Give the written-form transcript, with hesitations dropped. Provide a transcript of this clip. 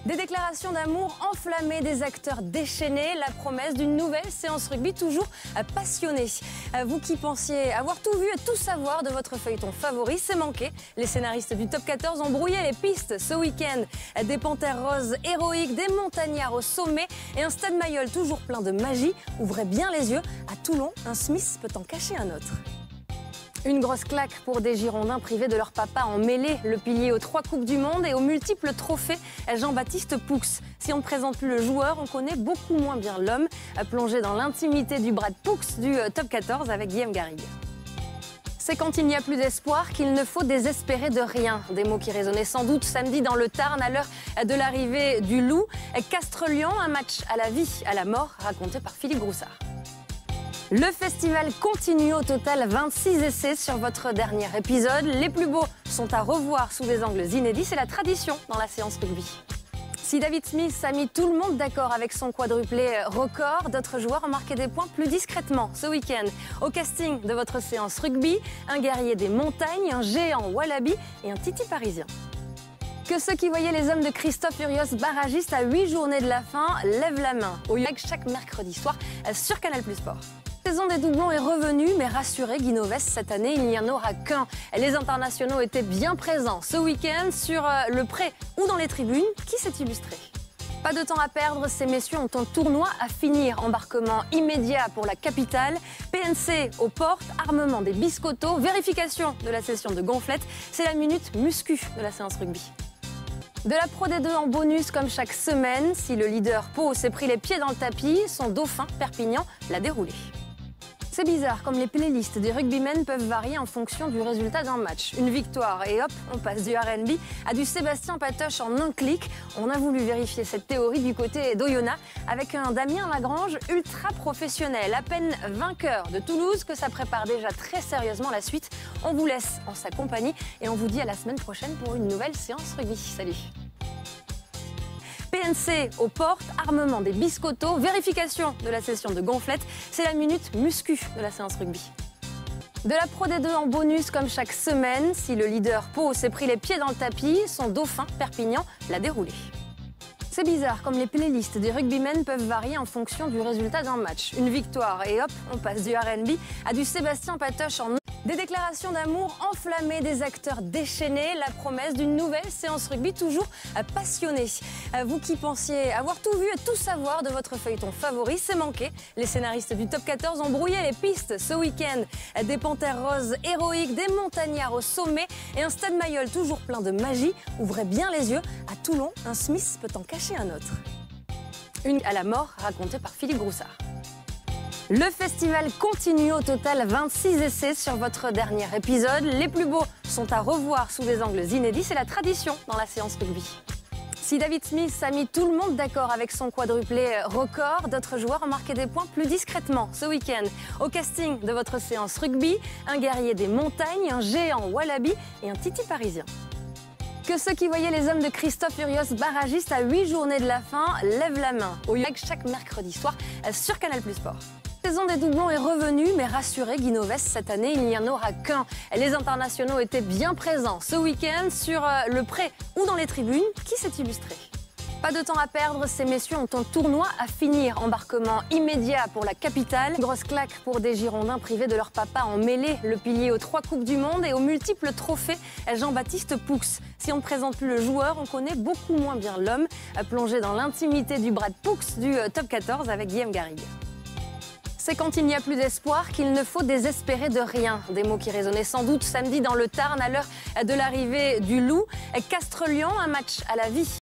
Des déclarations d'amour enflammées, des acteurs déchaînés, la promesse d'une nouvelle séance rugby toujours passionnée. Vous qui pensiez avoir tout vu et tout savoir de votre feuilleton favori, c'est manqué. Les scénaristes du Top 14 ont brouillé les pistes ce week-end. Des panthères roses héroïques, des montagnards au sommet et un stade Mayol toujours plein de magie. Ouvrez bien les yeux, à Toulon, un Smith peut en cacher un autre. Une grosse claque pour des Girondins privés de leur papa en mêlée, le pilier aux 3 Coupes du Monde et aux multiples trophées, Jean-Baptiste Poux. Si on ne présente plus le joueur, on connaît beaucoup moins bien l'homme, plongé dans l'intimité du Brad Poux du Top 14 avec Guillaume Garrigue. C'est quand il n'y a plus d'espoir qu'il ne faut désespérer de rien. Des mots qui résonnaient sans doute samedi dans le Tarn à l'heure de l'arrivée du Loup. Castres-Lyon, un match à la vie, à la mort, raconté par Philippe Groussard. Le festival continue, au total 26 essais sur votre dernier épisode. Les plus beaux sont à revoir sous des angles inédits, c'est la tradition dans la séance rugby. Si David Smith a mis tout le monde d'accord avec son quadruplé record, d'autres joueurs ont marqué des points plus discrètement ce week-end. Au casting de votre séance rugby, un guerrier des montagnes, un géant wallaby et un titi parisien. Que ceux qui voyaient les hommes de Christophe Urios barragiste à 8 journées de la fin lèvent la main au YAG chaque mercredi soir sur Canal+ Sport. La saison des doublons est revenue, mais rassurez Guinoves, cette année, il n'y en aura qu'un. Les internationaux étaient bien présents ce week-end sur le pré ou dans les tribunes. Qui s'est illustré? Pas de temps à perdre, ces messieurs ont un tournoi à finir. Embarquement immédiat pour la capitale, PNC aux portes, armement des biscottos, vérification de la session de gonflette. C'est la minute muscu de la séance rugby. De la Pro D2 en bonus comme chaque semaine. Si le leader Pau s'est pris les pieds dans le tapis, son dauphin Perpignan l'a déroulé. C'est bizarre, comme les playlists des rugbymen peuvent varier en fonction du résultat d'un match. Une victoire et hop, on passe du R&B à du Sébastien Patoche en un clic. On a voulu vérifier cette théorie du côté d'Oyonnax avec un Damien Lagrange ultra professionnel, à peine vainqueur de Toulouse, que ça prépare déjà très sérieusement la suite. On vous laisse en sa compagnie et on vous dit à la semaine prochaine pour une nouvelle séance rugby. Salut! PNC aux portes, armement des biscottos, vérification de la session de gonflette. C'est la minute muscu de la séance rugby. De la Pro D2 en bonus comme chaque semaine. Si le leader Pau s'est pris les pieds dans le tapis, son dauphin Perpignan l'a déroulé. C'est bizarre, comme les playlists des rugbymen peuvent varier en fonction du résultat d'un match. Une victoire et hop, on passe du R&B à du Sébastien Patoche en... Des déclarations d'amour enflammées, des acteurs déchaînés, la promesse d'une nouvelle séance rugby toujours passionnée. Vous qui pensiez avoir tout vu et tout savoir de votre feuilleton favori, c'est manqué. Les scénaristes du Top 14 ont brouillé les pistes ce week-end. Des panthères roses héroïques, des montagnards au sommet et un stade Mayol toujours plein de magie. Ouvrez bien les yeux, à Toulon, un Smith peut en cacher un autre. Une à la mort, racontée par Philippe Groussard. Le festival continue, au total 26 essais sur votre dernier épisode. Les plus beaux sont à revoir sous des angles inédits, c'est la tradition dans la séance rugby. Si David Smith a mis tout le monde d'accord avec son quadruplé record, d'autres joueurs ont marqué des points plus discrètement ce week-end. Au casting de votre séance rugby, un guerrier des montagnes, un géant wallaby et un titi parisien. Que ceux qui voyaient les hommes de Christophe Urios barragiste à 8 journées de la fin lèvent la main au YAG chaque mercredi soir sur Canal+ Sport. La saison des doublons est revenue, mais rassurez Guinoves, cette année, il n'y en aura qu'un. Les internationaux étaient bien présents ce week-end sur le pré ou dans les tribunes. Qui s'est illustré? Pas de temps à perdre, ces messieurs ont un tournoi à finir. Embarquement immédiat pour la capitale. Grosse claque pour des Girondins privés de leur papa en mêlée, le pilier aux 3 Coupes du Monde et aux multiples trophées, Jean-Baptiste Poux. Si on ne présente plus le joueur, on connaît beaucoup moins bien l'homme, plongé dans l'intimité du Brad Poux du Top 14 avec Guillaume Garrigue. C'est quand il n'y a plus d'espoir qu'il ne faut désespérer de rien. Des mots qui résonnaient sans doute samedi dans le Tarn à l'heure de l'arrivée du Loup. Castres-Lyon, un match à la vie.